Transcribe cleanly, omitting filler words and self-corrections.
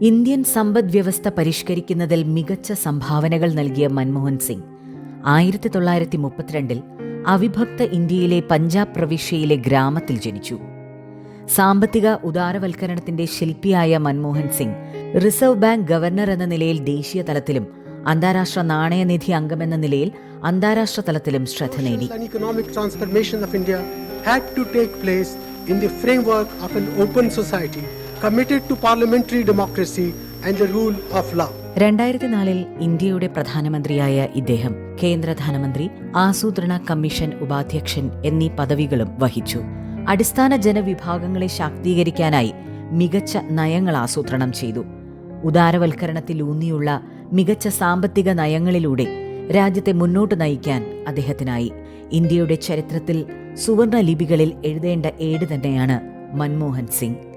Indian സമ്പദ്വ്യവസ്ഥ പരിഷ്കരിക്കുന്നതിൽ മികച്ച സംഭാവനകൾ നൽകിയ മൻമോഹൻ സിംഗ് 1932 അവിഭക്ത ഇന്ത്യയിലെ പഞ്ചാബ് പ്രവിശ്യയിലെ ഗ്രാമത്തിൽ ജനിച്ചു. സാമ്പത്തിക ഉദാരവൽക്കരണത്തിന്റെ ശില്പിയായ Manmohan Singh reserve bank governor എന്ന നിലയിൽ ദേശീയ തലത്തിലും അന്താരാഷ്ട്ര നാണയനിധി അംഗമെന്ന നിലയിൽ അന്താരാഷ്ട്ര തലത്തിലും ശ്രദ്ധ നേടി. Committed to parliamentary democracy and the rule of law. 2004 ഇന്ത്യയുടെ പ്രധാനമന്ത്രിയായ ഇദ്ദേഹം കേന്ദ്ര ധനമന്ത്രി, ആസൂത്രണ കമ്മീഷൻ ഉപാധ്യക്ഷൻ എന്നീ പദവികളും വഹിച്ചു. അടിസ്ഥാന ജനവിഭാഗങ്ങളെ ശാക്തീകരിക്കാനായി മികച്ച നയങ്ങൾ ആസൂത്രണം ചെയ്തു. ഉദാരവൽക്കരണത്തിലൂന്നിയുള്ള മികച്ച സാമ്പത്തിക നയങ്ങളിലൂടെ രാജ്യത്തെ മുന്നോട്ട് നയിക്കാൻ അദ്ദേഹത്തിനായി. ഇന്ത്യയുടെ ചരിത്രത്തിൽ സുവർണ ലിപികളിൽ എഴുതേണ്ട ഏട് തന്നെയാണ് മൻമോഹൻ സിംഗ്.